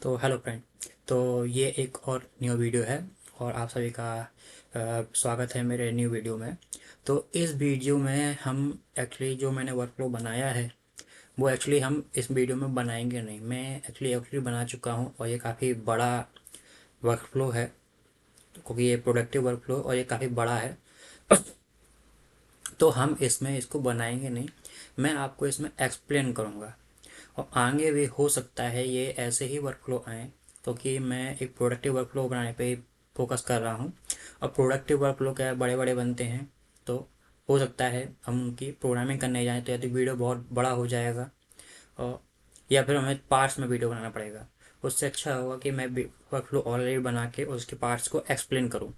तो hello friend. तो ये एक और न्यू वीडियो है और आप सभी का स्वागत है मेरे न्यू वीडियो में। तो इस वीडियो में हम एक्चुअली जो मैंने वर्कफ्लो बनाया है वो एक्चुअली हम इस वीडियो में बनाएंगे नहीं। मैं एक्चुअली बना चुका हूँ और ये काफ़ी बड़ा वर्कफ्लो है क्योंकि ये प्रोडक्टिव वर्कफ्लो और ये काफ़ी बड़ा है। तो हम इसमें इसको बनाएंगे नहीं, मैं आपको इसमें एक्सप्लेन करूँगा और आगे भी हो सकता है ये ऐसे ही वर्कफ्लो आए क्योंकि मैं एक प्रोडक्टिव वर्कफ्लो बनाने पे ही फोकस कर रहा हूँ। और प्रोडक्टिव वर्कफ्लो क्या है, बड़े बड़े बनते हैं तो हो सकता है हम उनकी प्रोग्रामिंग करने जाएँ तो या तो वीडियो बहुत बड़ा हो जाएगा और या फिर हमें पार्ट्स में वीडियो बनाना पड़ेगा। उससे अच्छा होगा कि मैं वर्कफ्लो ऑलरेडी बना के उसके पार्ट्स को एक्सप्लेन करूँ।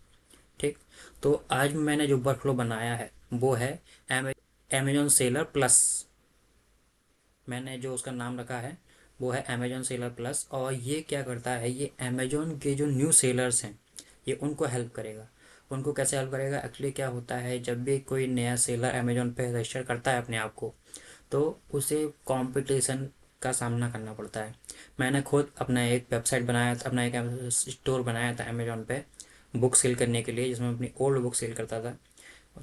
ठीक। तो आज मैंने जो वर्कफ्लो बनाया है वो है अमेजोन सेलर प्लस। मैंने जो उसका नाम रखा है वो है अमेजोन सेलर प्लस। और ये क्या करता है, ये अमेजोन के जो न्यू सेलर्स हैं ये उनको हेल्प करेगा। उनको कैसे हेल्प करेगा, एक्चुअली क्या होता है जब भी कोई नया सेलर अमेजोन पे रजिस्टर करता है अपने आप को तो उसे कंपटीशन का सामना करना पड़ता है। मैंने खुद अपना एक वेबसाइट बनाया था, अपना एक स्टोर बनाया था अमेजोन पे बुक सेल करने के लिए, जिसमें अपनी ओल्ड बुक सेल करता था।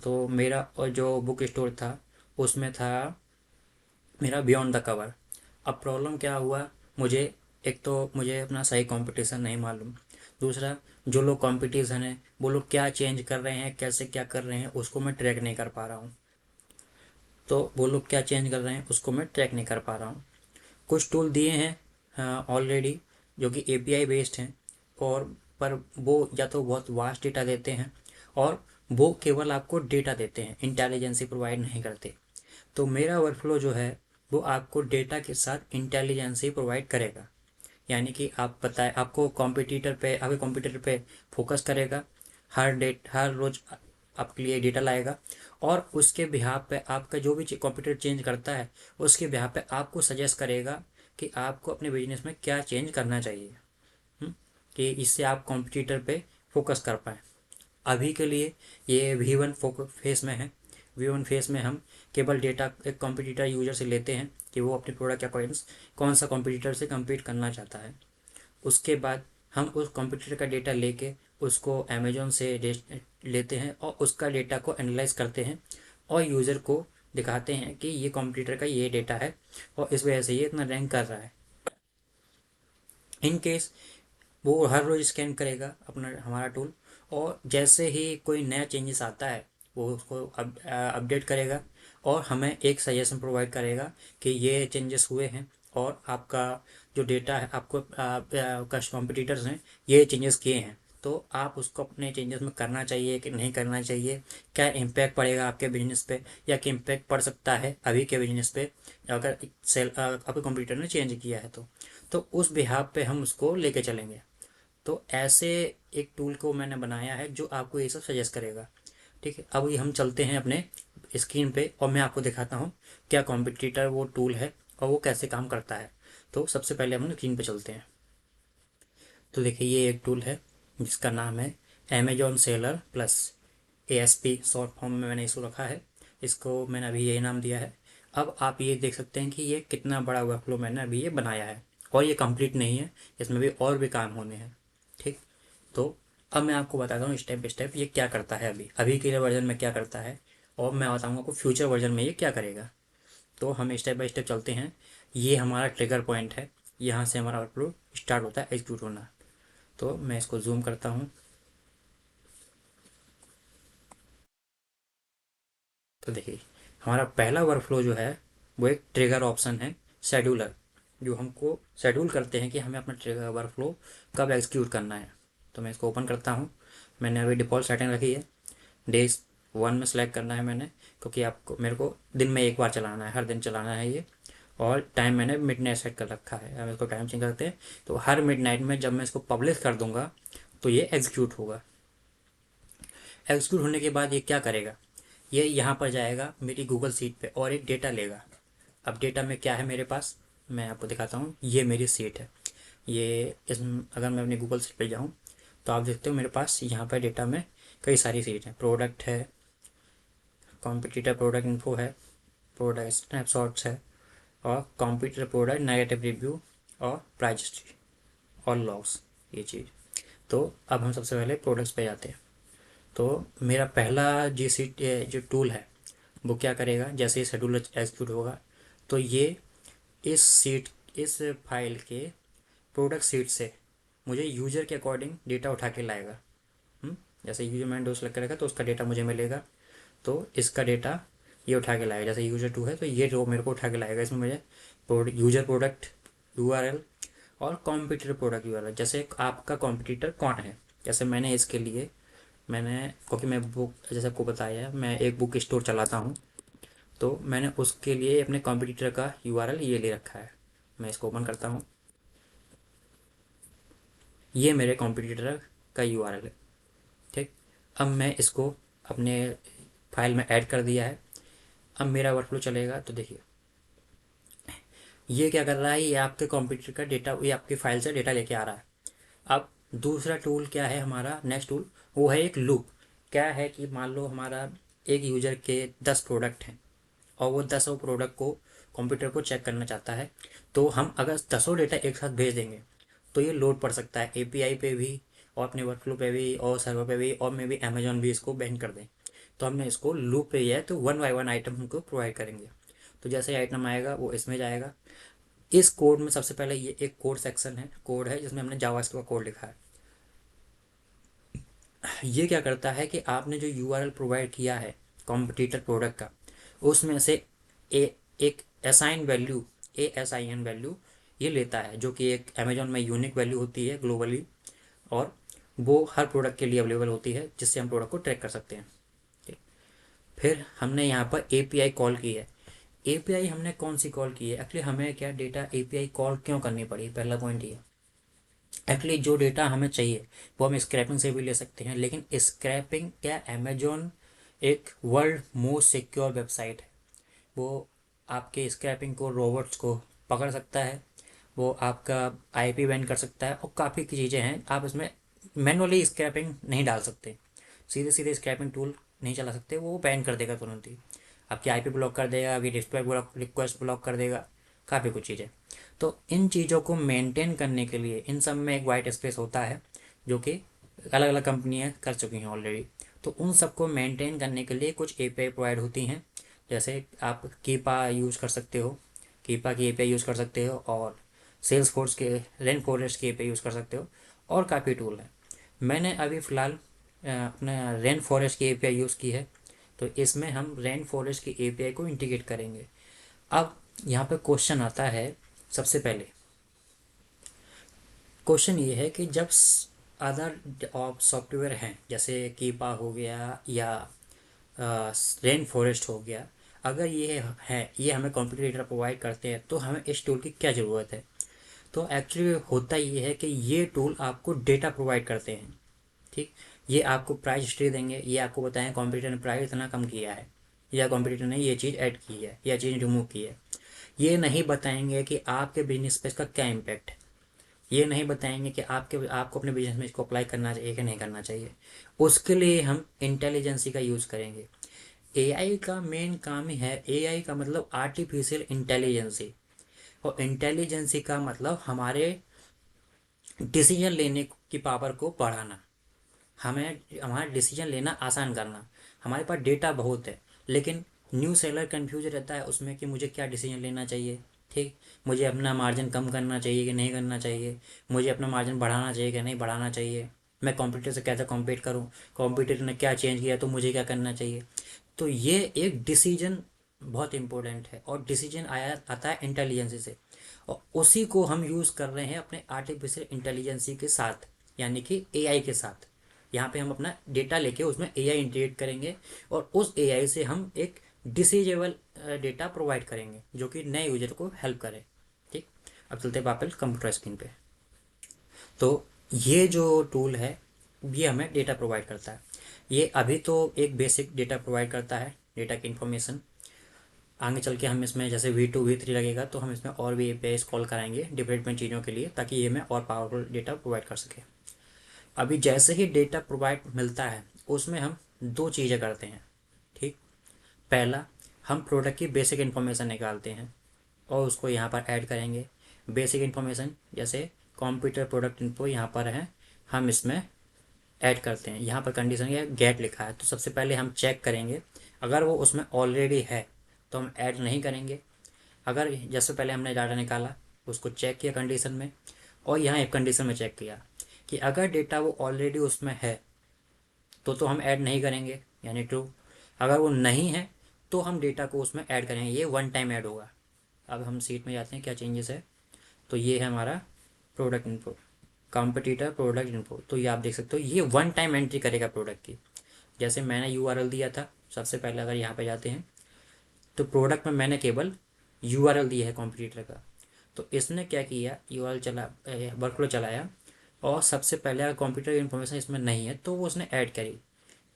तो मेरा और जो बुक स्टोर था उसमें था मेरा बियॉन्ड द कवर। अब प्रॉब्लम क्या हुआ, मुझे एक तो मुझे अपना सही कंपटीशन नहीं मालूम, दूसरा जो लोग कंपटीशन है वो लोग क्या चेंज कर रहे हैं, कैसे क्या कर रहे हैं उसको मैं ट्रैक नहीं कर पा रहा हूँ। तो वो लोग क्या चेंज कर रहे हैं उसको मैं ट्रैक नहीं कर पा रहा हूँ। कुछ टूल दिए हैं ऑलरेडी जो कि एपीआई बेस्ड हैं और पर वो या तो बहुत वास्ट डेटा देते हैं और वो केवल आपको डेटा देते हैं, इंटेलिजेंसी प्रोवाइड नहीं करते। तो मेरा वर्कफ्लो जो है वो आपको डेटा के साथ इंटेलिजेंसी प्रोवाइड करेगा। यानी कि आप बताए आपको कॉम्पिटिटर पे, आपके कंप्यूटर पे फोकस करेगा, हर रोज आपके लिए डेटा लाएगा और उसके बिहाफ पे आपका जो भी कंप्यूटर चेंज करता है उसके बिहाफ पे आपको सजेस्ट करेगा कि आपको अपने बिजनेस में क्या चेंज करना चाहिए। कि इससे आप कंप्यूटर पे फोकस कर पाएँ। अभी के लिए ये V1 फेस में है। V1 फेस में हम केवल डेटा एक कॉम्पिटिटर यूजर से लेते हैं कि वो अपने प्रोडक्ट के अकॉर्डिंग कौन सा कॉम्पिटिटर से कम्पीट करना चाहता है। उसके बाद हम उस कॉम्पिटिटर का डेटा लेके उसको अमेजोन से लेते हैं और उसका डेटा को एनालाइज करते हैं और यूज़र को दिखाते हैं कि ये कॉम्पिटिटर का ये डेटा है और इस वजह से ये इतना रैंक कर रहा है। इन केस वो हर रोज़ स्कैन करेगा अपना हमारा टूल और जैसे ही कोई नया चेंजेस आता है वो उसको अपडेट करेगा और हमें एक सजेशन प्रोवाइड करेगा कि ये चेंजेस हुए हैं और आपका जो डेटा है आपको कॉम्पिटिटर्स हैं ये चेंजेस किए हैं तो आप उसको अपने चेंजेस में करना चाहिए कि नहीं करना चाहिए, क्या इम्पैक्ट पड़ेगा आपके बिजनेस पे या क्या इम्पैक्ट पड़ सकता है अभी के बिजनेस पे अगर आपके कंप्यूटर ने चेंज किया है तो उस बिहाफ पे हम उसको लेके चलेंगे। तो ऐसे एक टूल को मैंने बनाया है जो आपको ये सब सजेस्ट करेगा। ठीक है, अब ये हम चलते हैं अपने स्क्रीन पे और मैं आपको दिखाता हूँ क्या कॉम्पिटिटर वो टूल है और वो कैसे काम करता है। तो सबसे पहले हम स्क्रीन पे चलते हैं। तो देखिए ये एक टूल है जिसका नाम है Amazon seller plus. ASP short form में मैंने इसको रखा है, इसको मैंने अभी यही नाम दिया है। अब आप ये देख सकते हैं कि ये कितना बड़ा वर्कफ्लो मैंने अभी ये बनाया है और ये कंप्लीट नहीं है, इसमें भी और भी काम होने हैं। ठीक। तो अब मैं आपको बताता हूँ स्टेप बाय स्टेप ये क्या करता है, अभी अभी के वर्जन में क्या करता है और मैं बताऊँगा आपको फ्यूचर वर्जन में ये क्या करेगा। तो हम स्टेप बाय स्टेप चलते हैं। ये हमारा ट्रिगर पॉइंट है, यहाँ से हमारा वर्कफ्लो स्टार्ट होता है एग्जीक्यूट होना। तो मैं इसको जूम करता हूँ। तो देखिए हमारा पहला वर्कफ्लो जो है वो एक ट्रिगर ऑप्शन है, शेड्यूलर, जो हमको शेड्यूल करते हैं कि हमें अपना ट्रिगर वर्कफ्लो कब एग्जीक्यूट करना है। तो मैं इसको ओपन करता हूँ। मैंने अभी डिफ़ॉल्ट सेटिंग रखी है, डेज 1 में सेलेक्ट करना है मैंने क्योंकि आपको मेरे को दिन में एक बार चलाना है, हर दिन चलाना है ये। और टाइम मैंने मिडनाइट सेट कर रखा है। अब इसको टाइम चेंज करते हैं तो हर मिडनाइट में जब मैं इसको पब्लिश कर दूंगा तो ये एग्जीक्यूट होगा। एग्जीक्यूट होने के बाद ये क्या करेगा, ये यहाँ पर जाएगा मेरी गूगल सीट पे और एक डेटा लेगा। अब डेटा में क्या है मेरे पास, मैं आपको दिखाता हूँ। ये मेरी सीट है, ये इस अगर मैं अपनी गूगल सीट पे जाऊँ तो आप देखते हो मेरे पास यहाँ पर डेटा में कई सारी सीट हैं। प्रोडक्ट है, कॉम्पिटिटर प्रोडक्ट इन्फो है, प्रोडक्ट स्नैपशॉट्स है और कॉम्पिटिटर प्रोडक्ट नेगेटिव रिव्यू और प्राइस हिस्ट्री। और लॉग्स, ये चीज़। तो अब हम सबसे पहले प्रोडक्ट्स पे जाते हैं। तो मेरा पहला जी सी जो टूल है वो क्या करेगा, जैसे ही शेड्यूल एग्जीक्यूट होगा तो ये इस फाइल के प्रोडक्ट सीट से मुझे यूज़र के अकॉर्डिंग डेटा उठा के लाएगा। जैसे यूज़र मैंने डो सेलेक्ट करेगा तो उसका डेटा मुझे मिलेगा, तो इसका डेटा ये उठा के लाएगा। जैसे यूज़र 2 है तो ये रो मेरे को उठा के लाएगा। इसमें मुझे यूज़र प्रोडक्ट यूआरएल और कॉम्पिटिटर प्रोडक्ट यूआरएल, जैसे आपका कॉम्पिटिटर कौन है। जैसे मैंने इसके लिए क्योंकि मैं बुक, जैसे आपको बताया मैं एक बुक स्टोर चलाता हूँ, तो मैंने उसके लिए अपने कॉम्पिटिटर का यूआरएल ये ले रखा है। मैं इसको ओपन करता हूँ, ये मेरे कॉम्पिटिटर का यूआरएल है। ठीक, अब मैं इसको अपने फाइल में ऐड कर दिया है। अब मेरा वर्कफ्लो चलेगा तो देखिए ये क्या कर रहा है, ये आपके कंप्यूटर का डेटा, ये आपकी फाइल से डेटा लेके आ रहा है। अब दूसरा टूल क्या है हमारा, नेक्स्ट टूल वो है एक लूप। क्या है कि मान लो हमारा एक यूज़र के 10 प्रोडक्ट हैं और वो 10 प्रोडक्ट को कंप्यूटर को चेक करना चाहता है, तो हम अगर 10 डेटा एक साथ भेज देंगे तो ये लोड पड़ सकता है एपीआई पे भी और अपने वर्कफ्लो पे भी और सर्वर पे भी, और मे भी अमेजोन भी इसको बैन कर दें। तो हमने इसको लूप पे लिया है, तो 1 बाय 1 आइटम हमको प्रोवाइड करेंगे। तो जैसे आइटम आएगा वो इसमें जाएगा। इस कोड में सबसे पहले ये एक कोड सेक्शन है, कोड है जिसमें हमने जावास्क्रिप्ट का कोड लिखा है। ये क्या करता है कि आपने जो यूआरएल प्रोवाइड किया है कॉम्पिटिटर प्रोडक्ट का, उसमें से एक असाइन वैल्यू, ASIN वैल्यू ये लेता है, जो कि एक अमेजोन में यूनिक वैल्यू होती है ग्लोबली, और वो हर प्रोडक्ट के लिए अवेलेबल होती है, जिससे हम प्रोडक्ट को ट्रैक कर सकते हैं। ठीक। फिर हमने यहाँ पर एपीआई कॉल की है। एपीआई हमने कौन सी कॉल की है, एक्चुअली हमें क्या डेटा एपीआई कॉल क्यों करनी पड़ी, पहला पॉइंट ये। एक्चुअली जो डेटा हमें चाहिए वो हम स्क्रैपिंग से भी ले सकते हैं, लेकिन स्क्रैपिंग क्या, अमेजोन एक वर्ल्ड मोस्ट सिक्योर वेबसाइट है। वो आपके स्क्रैपिंग को, रोबोट्स को पकड़ सकता है, वो आपका आईपी बैन कर सकता है, और काफ़ी चीज़ें हैं। आप इसमें मैनुअली स्क्रैपिंग नहीं डाल सकते, सीधे सीधे स्क्रैपिंग टूल नहीं चला सकते, वो बैन कर देगा तुरंत ही। आपकी आईपी ब्लॉक कर देगा, आपकी डिस्प्ले ब्लॉक, रिक्वेस्ट ब्लॉक कर देगा, काफ़ी कुछ चीज़ें। तो इन चीज़ों को मेंटेन करने के लिए इन सब में एक वाइट स्पेस होता है, जो कि अलग अलग कंपनियां कर चुकी हैं ऑलरेडी। तो उन सबको मेंटेन करने के लिए कुछ एपीआई प्रोवाइड होती हैं। जैसे आप कीपा यूज़ कर सकते हो, कीपा की एपीआई यूज़ कर सकते हो, और सेल्स फोर्स के रेन फॉरेस्ट की एपीआई यूज़ कर सकते हो, और काफ़ी टूल हैं। मैंने अभी फ़िलहाल अपना रेन फॉरेस्ट की एपीआई यूज़ की है, तो इसमें हम रेन फॉरेस्ट की एपीआई को इंटीग्रेट करेंगे। अब यहाँ पे क्वेश्चन आता है, सबसे पहले क्वेश्चन ये है कि जब अदर सॉफ्टवेयर हैं जैसे कीपा हो गया या रेन फॉरेस्ट हो गया, अगर ये है, ये हमें कॉम्पिटिटर प्रोवाइड करते हैं, तो हमें इस टूल की क्या ज़रूरत है। तो एक्चुअली होता ये है कि ये टूल आपको डेटा प्रोवाइड करते हैं। ठीक, ये आपको प्राइस हिस्ट्री देंगे, ये आपको बताएं कॉम्पिटिटर ने प्राइस इतना कम किया है, या कॉम्पिटिटर ने ये चीज़ ऐड की है या चीज़ रिमूव की है। ये नहीं बताएंगे कि आपके बिजनेस पे इसका क्या इम्पैक्ट है। ये नहीं बताएंगे कि आपको अपने बिजनेस में इसको अप्लाई करना चाहिए कि नहीं करना चाहिए। उसके लिए हम इंटेलिजेंसी का यूज़ करेंगे। एआई का मेन काम ही है, एआई का मतलब आर्टिफिशियल इंटेलिजेंसी, और इंटेलिजेंसी का मतलब हमारे डिसीजन लेने की पावर को बढ़ाना, हमें हमारा डिसीजन लेना आसान करना। हमारे पास डेटा बहुत है, लेकिन न्यू सेलर कन्फ्यूज रहता है उसमें कि मुझे क्या डिसीजन लेना चाहिए। ठीक, मुझे अपना मार्जिन कम करना चाहिए कि नहीं करना चाहिए, मुझे अपना मार्जिन बढ़ाना चाहिए कि नहीं बढ़ाना चाहिए, मैं कॉम्पिटिटर से कैसे कॉम्पीट करूँ, कॉम्पिटिटर ने क्या चेंज किया तो मुझे क्या करना चाहिए। तो ये एक डिसीजन बहुत इंपॉर्टेंट है, और डिसीजन आया आता है इंटेलिजेंसी से, और उसी को हम यूज़ कर रहे हैं अपने आर्टिफिशियल इंटेलिजेंसी के साथ, यानी कि एआई के साथ। यहाँ पे हम अपना डेटा लेके उसमें एआई इंटीग्रेट करेंगे, और उस एआई से हम एक डिसीजेबल डेटा प्रोवाइड करेंगे जो कि नए यूजर को हेल्प करे। ठीक, अब चलते हैं वापस कंप्यूटर स्क्रीन पे। तो ये जो टूल है ये हमें डेटा प्रोवाइड करता है। ये अभी तो एक बेसिक डेटा प्रोवाइड करता है, डेटा की इन्फॉर्मेशन। आगे चल के हम इसमें जैसे V2 V3 लगेगा तो हम इसमें और भी एपीआईज कॉल कराएंगे डिफरेंट चीज़ों के लिए, ताकि ये हमें और पावरफुल डेटा प्रोवाइड कर सके। अभी जैसे ही डेटा प्रोवाइड मिलता है उसमें हम दो चीज़ें करते हैं। ठीक, पहला, हम प्रोडक्ट की बेसिक इन्फॉर्मेशन निकालते हैं और उसको यहाँ पर ऐड करेंगे। बेसिक इन्फॉर्मेशन जैसे कंप्यूटर प्रोडक्ट इन्फो यहाँ पर है, हम इसमें ऐड करते हैं। यहाँ पर कंडीशन ये गेट लिखा है, तो सबसे पहले हम चेक करेंगे, अगर वो उसमें ऑलरेडी है तो हम ऐड नहीं करेंगे। अगर जैसे पहले हमने डाटा निकाला, उसको चेक किया कंडीशन में, और यहाँ एक कंडीशन में चेक किया कि अगर डेटा वो ऑलरेडी उसमें है तो हम ऐड नहीं करेंगे, यानी ट्रू। अगर वो नहीं है तो हम डेटा को उसमें ऐड करेंगे, ये वन टाइम ऐड होगा। अब हम सीट में जाते हैं, क्या चेंजेस है। तो ये है हमारा product info, competitor product info. तो ये आप देख सकते हो, ये वन टाइम एंट्री करेगा प्रोडक्ट की। जैसे मैंने यूआरएल दिया था सबसे पहले, अगर यहाँ पे जाते हैं तो प्रोडक्ट में मैंने केवल यूआरएल दिया है कॉम्पिटिटर का। तो इसने क्या किया, यूआरएल चला, वर्कफ्लो चलाया, और सबसे पहले अगर कंप्यूटर इन्फॉर्मेशन इसमें नहीं है तो वो उसने ऐड करी।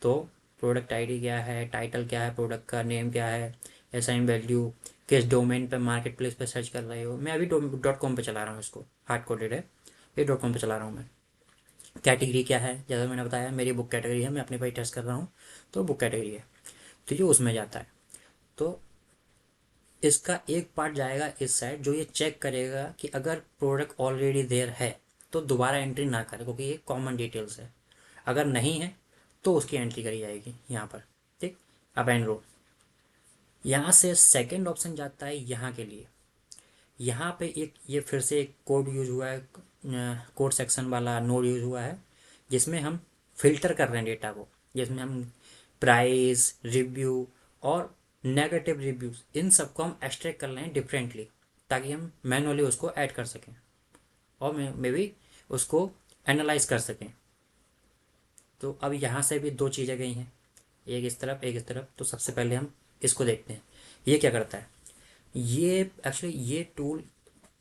तो प्रोडक्ट आईडी क्या है, टाइटल क्या है, प्रोडक्ट का नेम क्या है, असाइन वैल्यू, किस डोमेन पे मार्केट प्लेस पे सर्च कर रहे हो। मैं अभी .com पे चला रहा हूँ, इसको हार्ड कोडेड है, ये .com पे चला रहा हूँ मैं। कैटेगरी क्या है, जैसा मैंने बताया मेरी बुक कैटेगरी है, मैं अपने पर टेस्ट कर रहा हूँ, तो बुक कैटेगरी है, तो ये उसमें जाता है। तो इसका एक पार्ट जाएगा इस साइड, जो ये चेक करेगा कि अगर प्रोडक्ट ऑलरेडी देयर है तो दोबारा एंट्री ना करे, क्योंकि ये कॉमन डिटेल्स है। अगर नहीं है तो उसकी एंट्री करी जाएगी यहाँ पर। ठीक, अब एंड रो, यहाँ से सेकंड ऑप्शन जाता है यहाँ के लिए। यहाँ पे एक ये फिर से एक कोड यूज हुआ है, कोड सेक्शन वाला नोड यूज हुआ है, जिसमें हम फिल्टर कर रहे हैं डेटा को, जिसमें हम प्राइस, रिव्यू और नेगेटिव रिव्यूज, इन सबको हम एक्सट्रैक्ट कर रहे हैं डिफरेंटली, ताकि हम मैनुअली उसको ऐड कर सकें और मे बी उसको एनालाइज कर सकें। तो अब यहाँ से भी दो चीज़ें गई हैं, एक इस तरफ एक इस तरफ। तो सबसे पहले हम इसको देखते हैं, ये क्या करता है। ये एक्चुअली ये टूल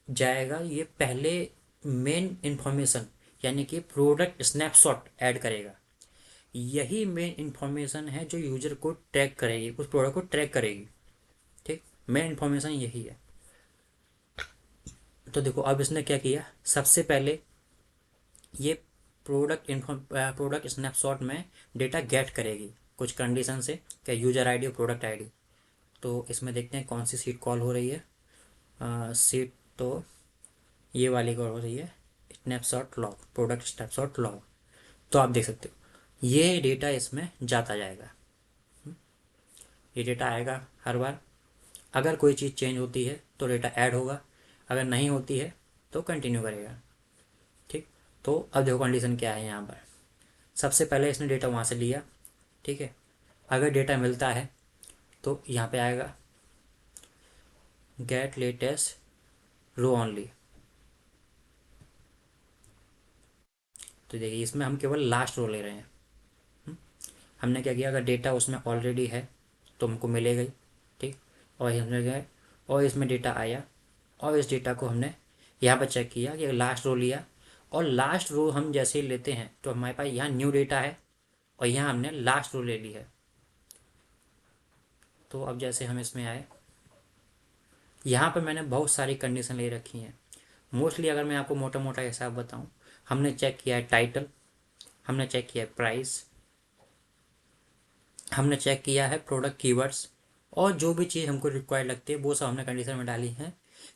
जाएगा, ये पहले मेन इंफॉर्मेशन यानी कि प्रोडक्ट स्नैपशॉट ऐड करेगा। यही मेन इंफॉर्मेशन है जो यूजर को ट्रैक करेगी, उस प्रोडक्ट को ट्रैक करेगी। ठीक, मेन इंफॉर्मेशन यही है। तो देखो अब इसने क्या किया, सबसे पहले ये प्रोडक्ट स्नैपशॉट में डेटा गेट करेगी कुछ कंडीशन से, क्या यूजर आईडी और प्रोडक्ट आईडी। तो इसमें देखते हैं कौन सी सीट कॉल हो रही है। सीट तो ये वाली कॉल हो रही है, snapshot log, product snapshot log. तो आप देख सकते हो ये डेटा इसमें जाता जाएगा, ये डेटा आएगा हर बार। अगर कोई चीज़ चेंज होती है तो डेटा ऐड होगा, अगर नहीं होती है तो कंटिन्यू करेगा। ठीक, तो अब देखो कंडीशन क्या है यहाँ पर। सबसे पहले इसने डेटा वहाँ से लिया, ठीक है। अगर डेटा मिलता है तो यहाँ पे आएगा गेट लेटेस्ट रो ओनली। तो देखिए इसमें हम केवल लास्ट रो ले रहे हैं। हमने क्या किया, अगर डेटा उसमें ऑलरेडी है तो हमको मिलेगा ही। ठीक, और हमने गए और इसमें डेटा आया, और इस डेटा को हमने यहाँ पर चेक किया कि लास्ट रो लिया, और लास्ट रो हम जैसे ही लेते हैं तो हमारे पास यहाँ न्यू डेटा है, और यहाँ हमने लास्ट रो ले ली है। तो अब जैसे हम इसमें आए, यहाँ पर मैंने बहुत सारी कंडीशन ले रखी हैं। मोस्टली अगर मैं आपको मोटा मोटा हिसाब बताऊँ, हमने चेक किया है टाइटल, हमने चेक किया है प्राइस, हमने चेक किया है प्रोडक्ट कीवर्ड्स, और जो भी चीज़ हमको रिक्वायर्ड लगती है वो सब हमने कंडीशन में डाली है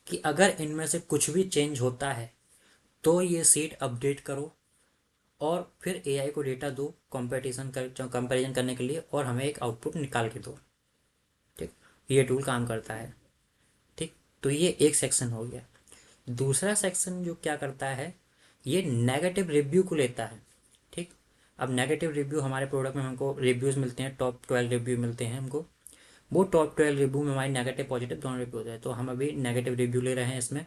कि अगर इनमें से कुछ भी चेंज होता है तो ये सीट अपडेट करो, और फिर एआई को डेटा दो कंपैरिजन करने के लिए, और हमें एक आउटपुट निकाल के दो। ठीक, ये टूल काम करता है। ठीक, तो ये एक सेक्शन हो गया। दूसरा सेक्शन जो क्या करता है, ये नेगेटिव रिव्यू को लेता है। ठीक, अब नेगेटिव रिव्यू हमारे प्रोडक्ट में हमको रिव्यूज़ मिलते हैं, टॉप 12 रिव्यू मिलते हैं हमको। वो टॉप 12 रिव्यू में हमारी नेगेटिव पॉजिटिव दोनों रिव्यू होते हैं, तो हम अभी नेगेटिव रिव्यू ले रहे हैं इसमें।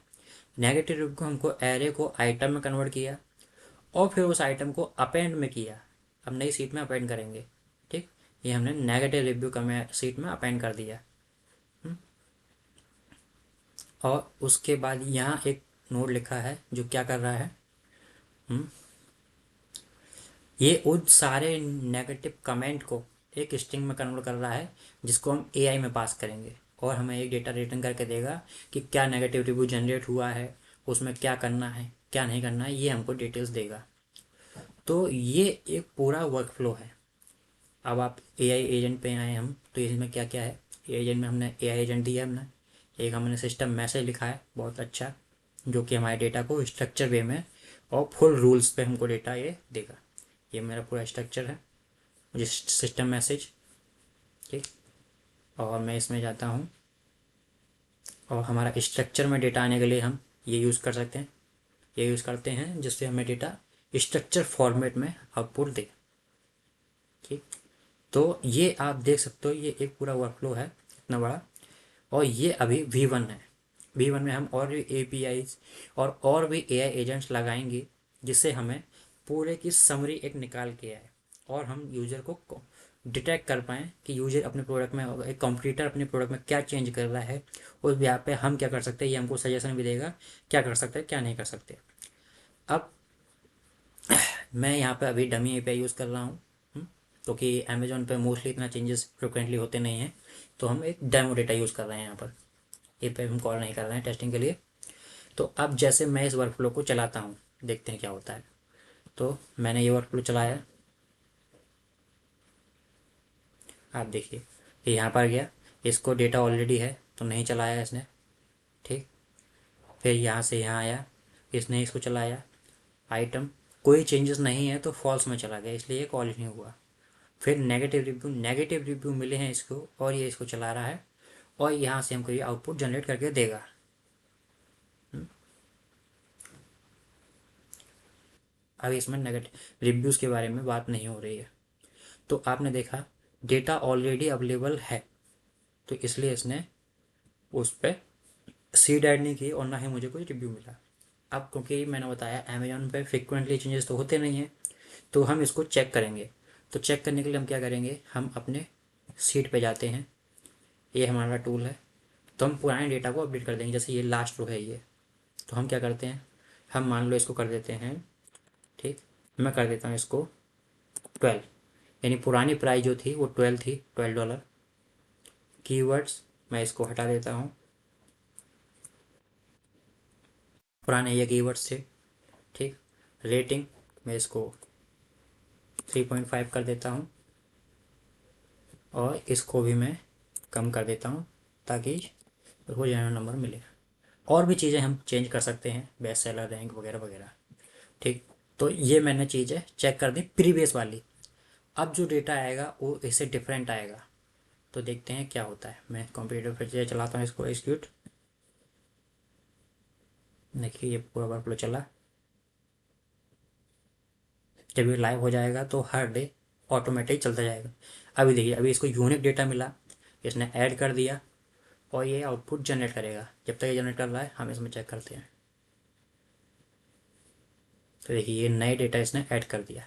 नेगेटिव रिव्यू को हमको एरे को आइटम में कन्वर्ट किया, और फिर उस आइटम को अपेंड में किया। अब नई सीट में अपेंड करेंगे। ठीक, ये हमने नेगेटिव रिव्यू का में सीट में अपेंड कर दिया। और उसके बाद यहाँ एक नोड लिखा है जो क्या कर रहा है, ये उन सारे नेगेटिव कमेंट को एक स्ट्रिंग में कन्वर्ट कर रहा है, जिसको हम एआई में पास करेंगे, और हमें एक डेटा रिटर्न करके देगा कि क्या नेगेटिव रिव्यू जनरेट हुआ है, उसमें क्या करना है क्या नहीं करना है, ये हमको डिटेल्स देगा। तो ये एक पूरा वर्कफ्लो है। अब आप एआई एजेंट पे आए हम, तो इसमें क्या क्या है। एजेंट में हमने एआई एजेंट दिया, हमने एक हमने सिस्टम मैसेज लिखा है बहुत अच्छा, जो कि हमारे डेटा को स्ट्रक्चर वे में और फुल रूल्स पे हमको डेटा ये देगा। ये मेरा पूरा स्ट्रक्चर है, मुझे सिस्टम मैसेज, ठीक। और मैं इसमें जाता हूँ और हमारा स्ट्रक्चर में डेटा आने के लिए हम ये यूज़ कर सकते हैं, ये यूज़ करते हैं जिससे हमें डेटा स्ट्रक्चर फॉर्मेट में आउटपुट दे, ठीक। तो ये आप देख सकते हो, ये एक पूरा वर्कफ्लो है इतना बड़ा, और ये अभी V1 है। V1 में हम और भी APIs और भी AI एजेंट्स लगाएंगे, जिससे हमें पूरे की समरी एक निकाल के आए और हम यूज़र को डिटेक्ट कर पाएँ कि यूज़र अपने प्रोडक्ट में, एक कंप्यूटर अपने प्रोडक्ट में क्या चेंज कर रहा है, उस यहाँ पे हम क्या कर सकते हैं, ये हमको सजेशन भी देगा क्या कर सकते हैं क्या नहीं कर सकते। अब मैं यहाँ पे अभी डमी API यूज़ कर रहा हूँ, क्योंकि अमेजोन पे मोस्टली इतना चेंजेस फ्रिक्वेंटली होते नहीं हैं, तो हम एक डेमो डेटा यूज़ कर रहे हैं यहाँ पर। API हम कॉल नहीं कर रहे हैं टेस्टिंग के लिए। तो अब जैसे मैं इस वर्कफ्लो को चलाता हूँ, देखते हैं क्या होता है। तो मैंने ये वर्कफ्लो चलाया, आप देखिए ये यहाँ पर गया, इसको डेटा ऑलरेडी है तो नहीं चलाया इसने, ठीक। फिर यहाँ से यहाँ आया, इसने इसको चलाया, आइटम कोई चेंजेस नहीं है तो फॉल्स में चला गया, इसलिए ये कॉल नहीं हुआ। फिर नेगेटिव रिव्यू मिले हैं इसको और ये इसको चला रहा है, और यहाँ से हमको ये आउटपुट जनरेट करके देगा। अभी इसमें नेगेटिव रिव्यूज़ के बारे में बात नहीं हो रही है। तो आपने देखा डेटा ऑलरेडी अवेलेबल है, तो इसलिए इसने उस पर सीड ऐड नहीं की और ना ही मुझे कोई रिव्यू मिला। अब क्योंकि मैंने बताया अमेजोन पे फ्रिक्वेंटली चेंजेस तो होते नहीं हैं, तो हम इसको चेक करेंगे। तो चेक करने के लिए हम क्या करेंगे, हम अपने सीट पे जाते हैं, ये हमारा टूल है। तो हम पुराने डेटा को अपडेट कर देंगे, जैसे ये लास्ट रो है ये। तो हम क्या करते हैं, हम मान लो इसको कर देते हैं, ठीक। मैं कर देता हूँ इसको 12, यानी पुरानी प्राइस जो थी वो 12 थी, $12। कीवर्ड्स मैं इसको हटा देता हूँ, पुराने ये कीवर्ड्स थे, ठीक। रेटिंग मैं इसको 3.5 कर देता हूँ, और इसको भी मैं कम कर देता हूँ ताकि उसको जनरल नंबर मिले। और भी चीज़ें हम चेंज कर सकते हैं, बेस्ट सेलर रैंक वगैरह वगैरह, ठीक। तो ये मैंने चीज़ें चेक कर दी प्रीवियस वाली। अब जो डेटा आएगा वो इससे डिफरेंट आएगा, तो देखते हैं क्या होता है। मैं कंप्यूटर फिर से चलाता हूँ इसको एग्जीक्यूट, देखिए ये पूरा वर्कफ्लो चला। जब ये लाइव हो जाएगा तो हर डे ऑटोमेटिक चलता जाएगा। अभी देखिए, अभी इसको यूनिक डेटा मिला, इसने ऐड कर दिया और ये आउटपुट जनरेट करेगा। जब तक ये जनरेट कर रहा है हम इसमें चेक करते हैं। तो देखिए ये नए डेटा इसने ऐड कर दिया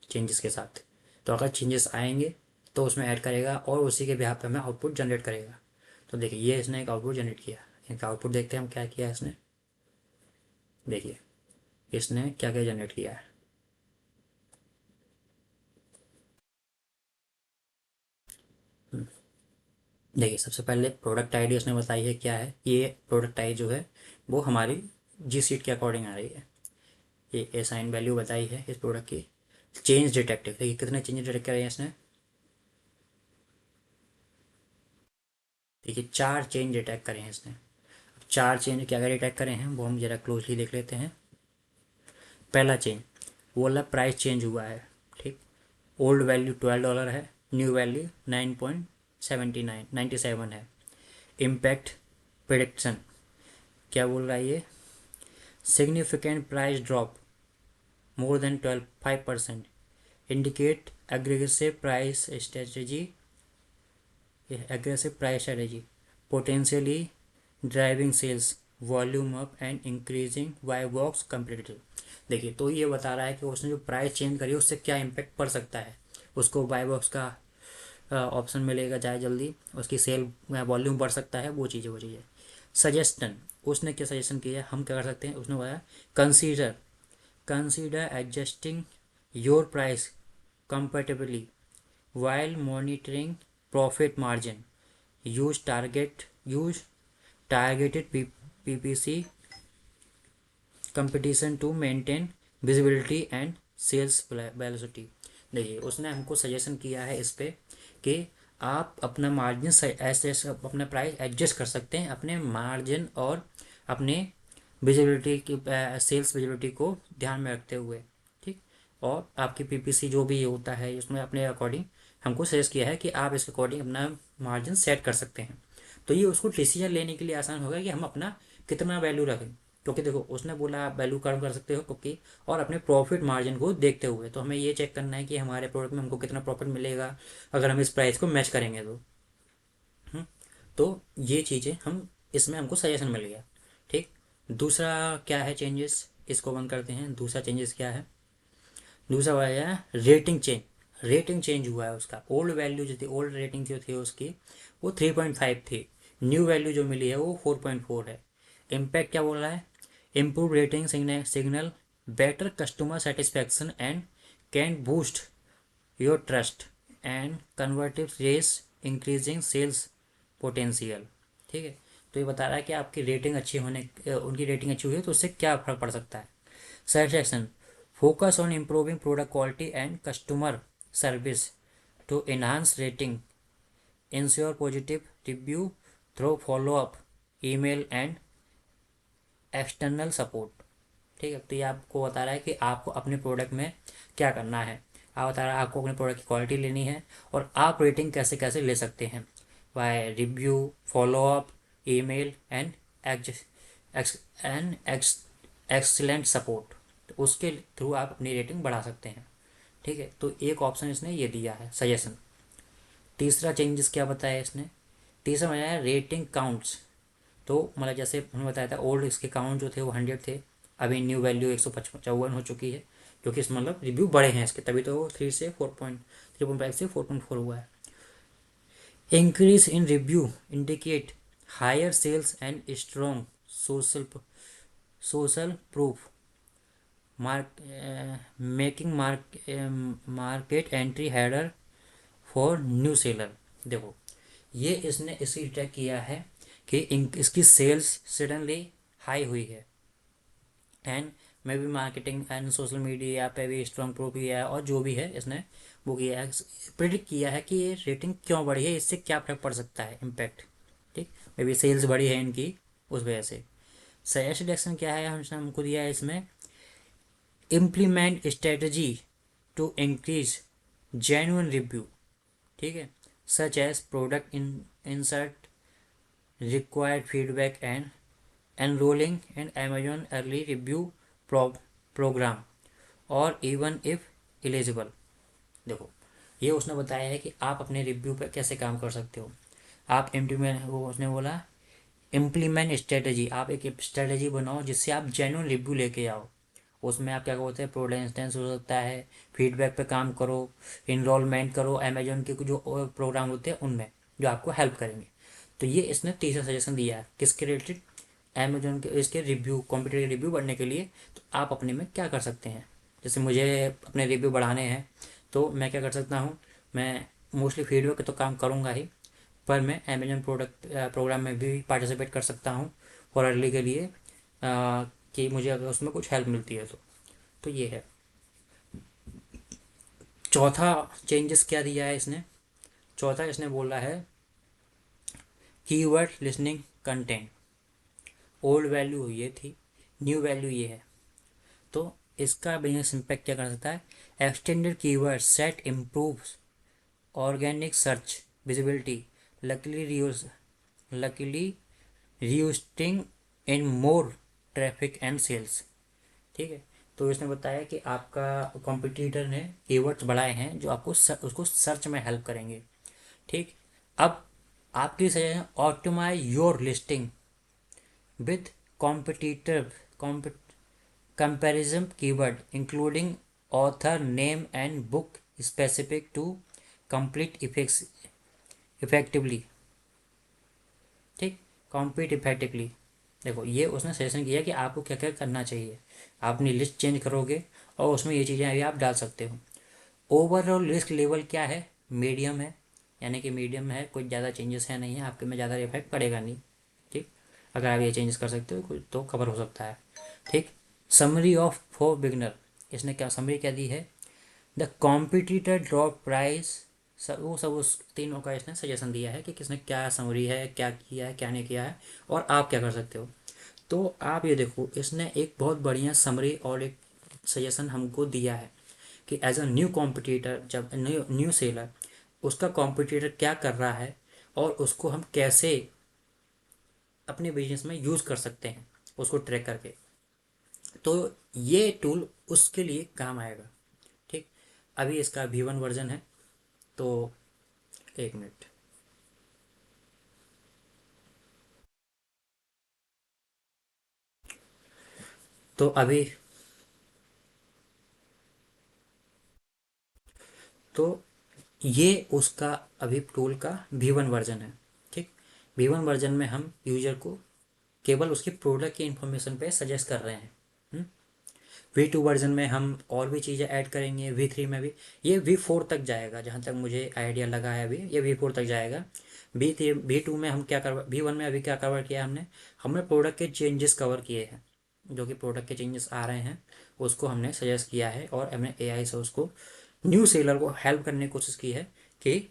चेंजेस के साथ। तो अगर चेंजेस आएंगे तो उसमें ऐड करेगा और उसी के बिहाफ पे हमें आउटपुट जनरेट करेगा। तो देखिए ये इसने एक आउटपुट जनरेट किया, एक आउटपुट देखते हैं हम क्या किया इसने। देखिए इसने क्या क्या जनरेट किया है। देखिए सबसे पहले प्रोडक्ट आईडी उसने बताई है क्या है। ये प्रोडक्ट आई जो है वो हमारी जी सीट के अकॉर्डिंग आ रही है। ये असाइन वैल्यू बताई है इस प्रोडक्ट की। चेंज डिटेक्टिव, देखिए कितने चेंज डिटेक्ट करे हैं इसने। देखिए 4 चेंज डिटेक्ट करे हैं इसने। अब 4 चेंज क्या क्या डिटेक्ट करे हैं वो हम जरा क्लोजली देख लेते हैं। पहला चेंज वो वाला प्राइस चेंज हुआ है, ठीक। ओल्ड वैल्यू $12 है, न्यू वैल्यू 9.97 है। इम्पैक्ट प्रिडिक्शन क्या बोल रहा है ये, significant price drop more than 5% indicate aggressive price strategy potentially driving sales volume up and increasing buy box competitive। देखिए तो ये बता रहा है कि उसने जो प्राइस चेंज करी उससे क्या इम्पेक्ट पड़ सकता है। उसको बाय बॉक्स का ऑप्शन मिलेगा जाए जल्दी, उसकी सेल वॉल्यूम बढ़ सकता है, वो चीज़ें। सजेशन, उसने क्या सजेशन किया, हम क्या कर सकते हैं, उसने बताया consider adjusting your price compatibly while monitoring profit margin. Use targeted PPC competition to maintain visibility and sales velocity। देखिए उसने हमको सजेशन किया है इस पे कि आप अपना मार्जिन ऐसे अपना प्राइस एडजस्ट कर सकते हैं, अपने मार्जिन और अपने विजिबिलिटी की सेल्स विजिबिलिटी को ध्यान में रखते हुए, ठीक। और आपकी पीपीसी जो भी होता है इसमें अपने अकॉर्डिंग हमको सजेस्ट किया है कि आप इसके अकॉर्डिंग अपना मार्जिन सेट कर सकते हैं। तो ये उसको डिसीजन लेने के लिए आसान होगा कि हम अपना कितना वैल्यू रखें, क्योंकि देखो उसने बोला आप वैल्यू कम कर सकते हो क्योंकि, और अपने प्रॉफिट मार्जिन को देखते हुए, तो हमें ये चेक करना है कि हमारे प्रोडक्ट में हमको कितना प्रॉफिट मिलेगा अगर हम इस प्राइस को मैच करेंगे तो। हम्म, तो ये चीज़ें हम इसमें हमको सजेशन मिल गया, ठीक। दूसरा क्या है चेंजेस, इसको बंद करते हैं। दूसरा चेंजेस क्या है, दूसरा हुआ है रेटिंग चेंज। रेटिंग चेंज हुआ है उसका, ओल्ड वैल्यू जो थी, ओल्ड रेटिंग जो थी उसकी वो 3.5 थी, न्यू वैल्यू जो मिली है वो 4.4 है। इम्पैक्ट क्या बोल रहा है, improve rating signal better customer satisfaction and can boost your trust and conversion rates increasing sales potential, ठीक है। तो ये बता रहा है कि आपकी रेटिंग अच्छी होने, उनकी रेटिंग अच्छी हुई है तो उससे क्या फर्क पड़ सकता है। Satisfaction, focus on improving product quality and customer service to enhance rating, ensure positive review through follow up email and external support, ठीक है। तो ये आपको बता रहा है कि आपको अपने प्रोडक्ट में क्या करना है। आप बता रहा है आपको अपने प्रोडक्ट की क्वालिटी लेनी है और आप रेटिंग कैसे कैसे ले सकते हैं, by review, follow up, email and and excellent support, तो उसके थ्रू आप अपनी रेटिंग बढ़ा सकते हैं, ठीक है। तो एक ऑप्शन इसने ये दिया है सजेशन। तीसरा चेंजेस क्या बताया इसने, तीसरा बताया रेटिंग काउंट्स। तो मतलब जैसे हमने बताया था ओल्ड इसके काउंट जो थे वो 100 थे, अभी न्यू वैल्यू 155 हो चुकी है, क्योंकि इस मतलब रिव्यू बड़े हैं इसके, तभी तो 3.5 से 4.4 हुआ है। Increase in review indicate higher sales and strong social social proof mark making market entry header for new seller. देखो ये इसने इसी ट्रैक किया है कि इसकी सेल्स सडनली हाई हुई है, एंड मे भी मार्केटिंग एंड सोशल मीडिया पे भी स्ट्रॉन्ग प्रूफ किया है, और जो भी है इसने वो किया है, प्रिडिक्ट किया है कि ये रेटिंग क्यों बढ़ी है, इससे क्या फर्क पड़ सकता है, इम्पैक्ट, ठीक। मे भी सेल्स बढ़ी है इनकी उस वजह से। सजेस्ट डायरेक्शन क्या है हमको दिया है इसमें, implement strategy to increase genuine review, ठीक है, such as product in insert required feedback and enrolling in Amazon early review program और इवन इफ एलिजिबल। देखो ये उसने बताया है कि आप अपने रिव्यू पर कैसे काम कर सकते हो। आप इम्प्लीमेंट, वो उसने बोला इम्प्लीमेंट स्ट्रेटजी, आप एक स्ट्रेटजी बनाओ जिससे आप जेन्युइन रिव्यू लेके आओ। उसमें आप क्या बोलते हैं, प्रोडक्ट इंस्टेंस हो सकता है, फीडबैक पे काम करो, इनरोलमेंट करो अमेजोन के जो प्रोग्राम होते हैं उनमें, जो आपको हेल्प करेंगे। तो ये इसने तीसरा सजेशन दिया है किसके रिलेटेड, अमेजोन के, इसके रिव्यू, कंप्यूटर के रिव्यू बढ़ने के लिए। तो आप अपने में क्या कर सकते हैं, जैसे मुझे अपने रिव्यू बढ़ाने हैं तो मैं क्या कर सकता हूँ, मैं मोस्टली फीडबैक पे तो काम करूँगा ही, पर मैं अमेजोन प्रोडक्ट प्रोग्राम में भी पार्टिसिपेट कर सकता हूँ फॉर अर्ली के लिए, कि मुझे अगर उसमें कुछ हेल्प मिलती है तो ये है। चौथा चेंजेस क्या दिया है इसने, चौथा इसने बोला है keyword listening content. Old value ये थी, न्यू वैल्यू ये है। तो इसका बिजनेस इम्पैक्ट क्या कर सकता है, extended keyword set improves organic search visibility, likely reuse likely resulting in more traffic and sales, ठीक है। तो इसने बताया कि आपका कॉम्पिटिटर ने कीवर्ड्स बढ़ाए हैं जो आपको उसको सर्च में हेल्प करेंगे, ठीक। अब आपकी सही है optimise your listing with competitive comparison keyword including author name and book specific to complete effectively, ठीक, कॉम्पीट इफेक्टिवली। देखो ये उसने सजेशन किया कि आपको क्या क्या करना चाहिए, आप अपनी लिस्ट चेंज करोगे और उसमें ये चीज़ें अभी आप डाल सकते हो। ओवरऑल रिस्क लेवल क्या है, मीडियम है, यानी कि मीडियम है, कुछ ज़्यादा चेंजेस है नहीं है आपके में, ज़्यादा इफेक्ट पड़ेगा नहीं, ठीक। अगर आप ये चेंजेस कर सकते हो कुछ तो कवर हो सकता है, ठीक। समरी ऑफ फॉर बिगनर, इसने क्या समरी क्या दी है, द कॉम्पिटिटर ड्रॉप प्राइस, सब उस तीनों का इसने सजेशन दिया है कि किसने क्या समरी है, क्या किया है, क्या नहीं किया है, और आप क्या कर सकते हो। तो आप ये देखो, इसने एक बहुत बढ़िया समरी और एक सजेशन हमको दिया है कि एज अ न्यू कॉम्पिटिटर, जब न्यू न्यू सेलर, उसका कॉम्पिटिटर क्या कर रहा है और उसको हम कैसे अपने बिजनेस में यूज़ कर सकते हैं उसको ट्रैक करके। तो ये टूल उसके लिए काम आएगा। ठीक, अभी इसका V1 वर्जन है। तो एक मिनट। तो अभी तो ये उसका अभी टूल का V1 वर्जन है। ठीक, V1 वर्जन में हम यूजर को केवल उसकी प्रोडक्ट की इंफॉर्मेशन पे सजेस्ट कर रहे हैं। V2 वर्जन में हम और भी चीज़ें ऐड करेंगे, V3 में भी। ये V4 तक जाएगा, जहाँ तक मुझे आइडिया लगा है अभी ये V4 तक जाएगा। V2 में हम क्या कर, V1 में अभी क्या कवर किया हमने, हमने प्रोडक्ट के चेंजेस कवर किए हैं। जो कि प्रोडक्ट के चेंजेस आ रहे हैं उसको हमने सजेस्ट किया है, और हमने AI से उसको न्यू सेलर को हेल्प करने की कोशिश की है कि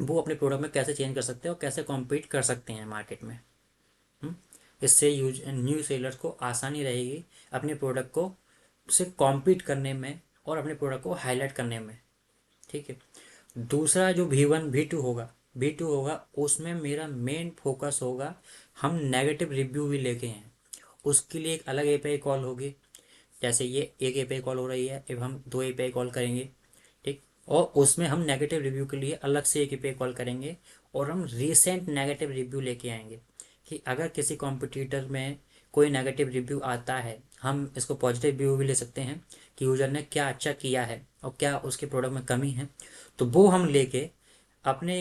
वो अपने प्रोडक्ट में कैसे चेंज कर सकते हैं और कैसे कॉम्पीट कर सकते हैं मार्केट में। हम्म? इससे यूज न्यू सेलर्स को आसानी रहेगी अपने प्रोडक्ट को से कॉम्पीट करने में और अपने प्रोडक्ट को हाईलाइट करने में। ठीक है। दूसरा जो V1 V2 होगा उसमें मेरा मेन फोकस होगा, हम नेगेटिव रिव्यू भी लेके हैं, उसके लिए एक अलग API कॉल होगी। जैसे ये एक API कॉल हो रही है, अब हम दो API कॉल करेंगे। ठीक, और उसमें हम नेगेटिव रिव्यू के लिए अलग से एक API कॉल करेंगे, और हम रीसेंट नेगेटिव रिव्यू लेके आएंगे कि अगर किसी कॉम्पिटिटर में कोई नेगेटिव रिव्यू आता है, हम इसको पॉजिटिव रिव्यू भी ले सकते हैं कि यूज़र ने क्या अच्छा किया है और क्या उसके प्रोडक्ट में कमी है। तो वो हम लेके अपने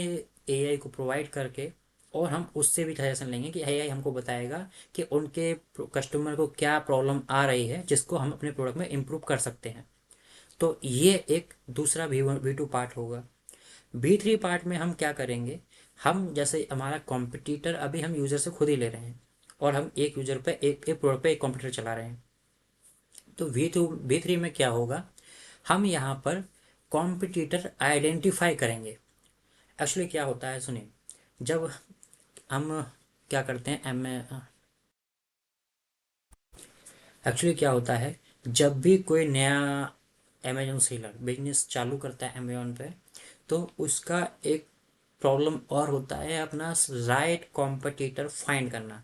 AI को प्रोवाइड करके, और हम उससे भी सजेशन लेंगे कि AI हमको बताएगा कि उनके कस्टमर को क्या प्रॉब्लम आ रही है जिसको हम अपने प्रोडक्ट में इम्प्रूव कर सकते हैं। तो ये एक दूसरा V2 पार्ट होगा। V3 पार्ट में हम क्या करेंगे, हम जैसे हमारा कॉम्पिटिटर अभी हम यूज़र से खुद ही ले रहे हैं, और हम एक यूज़र पे एक प्रोडक्ट पे एक कॉम्पिटिटर चला रहे हैं। तो V3 में क्या होगा, हम यहाँ पर कॉम्पिटिटर आइडेंटिफाई करेंगे। एक्चुअली क्या होता है सुनिए, जब हम क्या करते हैं एक्चुअली क्या होता है, जब भी कोई नया अमेजोन सेलर बिजनेस चालू करता है अमेजोन पे, तो उसका एक प्रॉब्लम और होता है अपना राइट कॉम्पिटिटर फाइंड करना।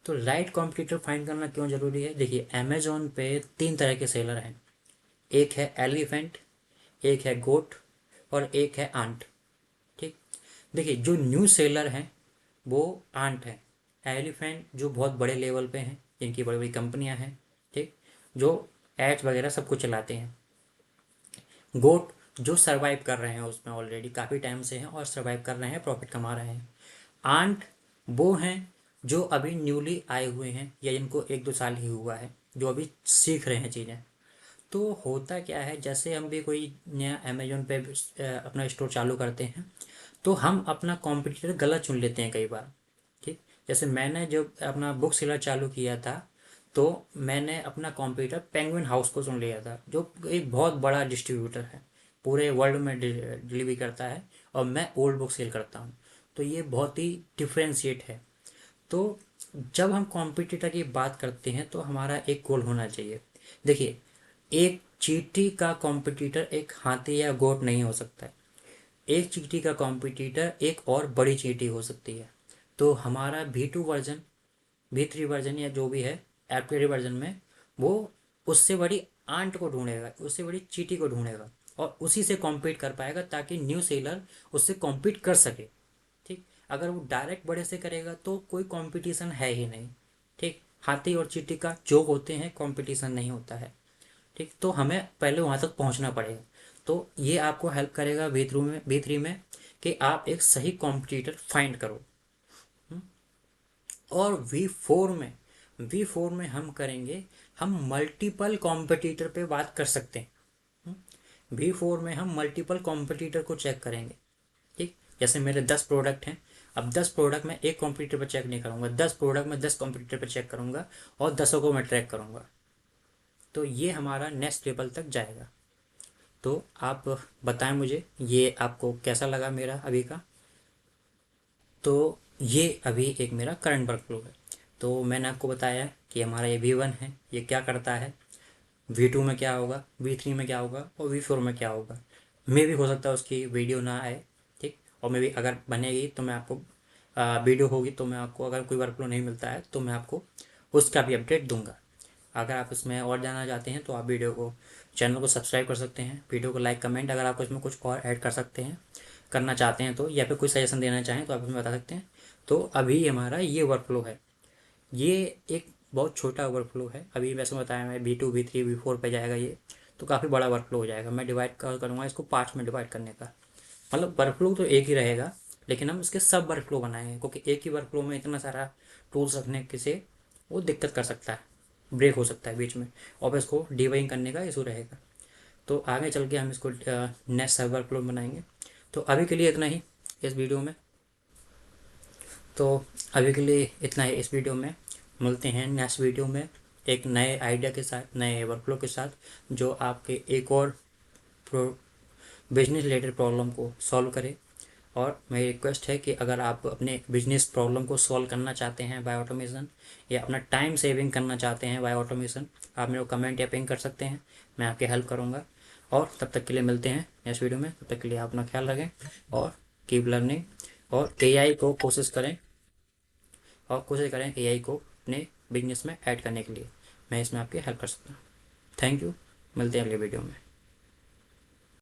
तो राइट कॉम्पिटिटर फाइंड करना क्यों ज़रूरी है, देखिए अमेजोन पे तीन तरह के सेलर हैं। एक है एलिफेंट, एक है गोट, और एक है आंट। ठीक, देखिए जो न्यू सेलर हैं वो आंट है। एलिफेंट जो बहुत बड़े लेवल पे हैं, जिनकी बड़ी बड़ी कंपनियां हैं। ठीक, जो एड्स वगैरह सब कुछ चलाते हैं। गोट जो सरवाइव कर रहे हैं उसमें ऑलरेडी काफ़ी टाइम से हैं और सरवाइव कर रहे हैं, प्रॉफिट कमा रहे हैं। आंट वो हैं जो अभी न्यूली आए हुए हैं, या जिनको 1-2 साल ही हुआ है, जो अभी सीख रहे हैं चीज़ें। तो होता क्या है, जैसे हम भी कोई नया अमेजोन पे अपना स्टोर चालू करते हैं, तो हम अपना कॉम्पिटिटर गलत चुन लेते हैं कई बार। ठीक, जैसे मैंने जब अपना बुक सेलर चालू किया था, तो मैंने अपना कॉम्पिटिटर पेंगुइन हाउस को चुन लिया था, जो एक बहुत बड़ा डिस्ट्रीब्यूटर है, पूरे वर्ल्ड में डिलीवरी करता है, और मैं ओल्ड बुक सेल करता हूँ। तो ये बहुत ही डिफ्रेंशिएट है। तो जब हम कॉम्पिटिटर की बात करते हैं तो हमारा एक गोल होना चाहिए। देखिए, एक चींटी का कॉम्पिटिटर एक हाथी या गोट नहीं हो सकता है। एक चींटी का कॉम्पिटिटर एक और बड़ी चींटी हो सकती है। तो हमारा V3 वर्जन या जो भी है एप्लीकेशन वर्जन में, वो उससे बड़ी आंट को ढूंढेगा, उससे बड़ी चींटी को ढूंढेगा, और उसी से कॉम्पीट कर पाएगा, ताकि न्यू सेलर उससे कॉम्पीट कर सके। ठीक, अगर वो डायरेक्ट बड़े से करेगा तो कोई कंपटीशन है ही नहीं। ठीक, हाथी और चींटी का जो होते हैं कंपटीशन नहीं होता है। ठीक, तो हमें पहले वहाँ तक पहुँचना पड़ेगा। तो ये आपको हेल्प करेगा V3 में कि आप एक सही कॉम्पिटिटर फाइंड करो। हम्म? और V4 में हम करेंगे, हम मल्टीपल कॉम्पिटिटर पे बात कर सकते हैं। V4 में हम मल्टीपल कॉम्पिटिटर को चेक करेंगे। ठीक, जैसे मेरे 10 प्रोडक्ट हैं, अब 10 प्रोडक्ट में एक कॉम्पिटिटर पर चेक नहीं करूंगा, 10 प्रोडक्ट में 10 कॉम्पिटिटर पर चेक करूंगा, और 10 को मैं ट्रैक करूंगा। तो ये हमारा नेक्स्ट लेवल तक जाएगा। तो आप बताएं मुझे, ये आपको कैसा लगा मेरा अभी का। तो ये अभी एक मेरा करंट वर्क फ्लो है। तो मैंने आपको बताया कि हमारा ये V1 है, ये क्या करता है, V2 में क्या होगा, V3 में क्या होगा और V4 में क्या होगा। मे भी हो सकता है उसकी वीडियो ना आए, ठीक। और मे भी अगर बनेगी तो मैं आपको वीडियो होगी तो मैं आपको, अगर कोई वर्कफ्लो नहीं मिलता है तो मैं आपको उसका भी अपडेट दूंगा। अगर आप इसमें और जानना चाहते हैं तो आप वीडियो को, चैनल को सब्सक्राइब कर सकते हैं, वीडियो को लाइक कमेंट, अगर आप इसमें कुछ और ऐड कर सकते हैं, करना चाहते हैं तो, या फिर कोई सजेशन देना चाहें तो आप इसमें बता सकते हैं। तो अभी हमारा ये वर्कफ्लो है, ये एक बहुत छोटा वर्कफ्लो है। अभी वैसे बताया मैं V2 V3 V4 पे जाएगा ये, तो काफ़ी बड़ा वर्कफ्लो हो जाएगा। मैं डिवाइड करूँगा इसको पार्ट्स में डिवाइड करने का, मतलब वर्कफ्लो तो एक ही रहेगा, लेकिन हम इसके सब वर्कफ्लो बनाएंगे, क्योंकि एक ही वर्कफ्लो में इतना सारा टूल्स रखने के से वो दिक्कत कर सकता है, ब्रेक हो सकता है बीच में, और फिर इसको डिबगिंग करने का इशू रहेगा। तो आगे चल के हम इसको नेक्स्ट सब वर्कफ्लो बनाएंगे। तो अभी के लिए इतना ही इस वीडियो में। तो अभी के लिए इतना ही इस वीडियो में। मिलते हैं नेक्स्ट वीडियो में एक नए आइडिया के साथ, नए वर्कफ्लो के साथ, जो आपके एक और बिजनेस रिलेटेड प्रॉब्लम को सॉल्व करे। और मेरी रिक्वेस्ट है कि अगर आप अपने बिजनेस प्रॉब्लम को सॉल्व करना चाहते हैं बाय ऑटोमेशन, या अपना टाइम सेविंग करना चाहते हैं बाय ऑटोमेशन, आप मेरे को कमेंट या पिंग कर सकते हैं, मैं आपकी हेल्प करूँगा। और तब तक के लिए मिलते हैं नेक्स्ट वीडियो में। तब तक के लिए आप अपना ख्याल रखें और कीप लर्निंग, और एआई को कोशिश करें, एआई को अपने बिजनेस में ऐड करने के लिए। मैं इसमें आपकी हेल्प कर सकता हूँ। थैंक यू, मिलते हैं अगले वीडियो में।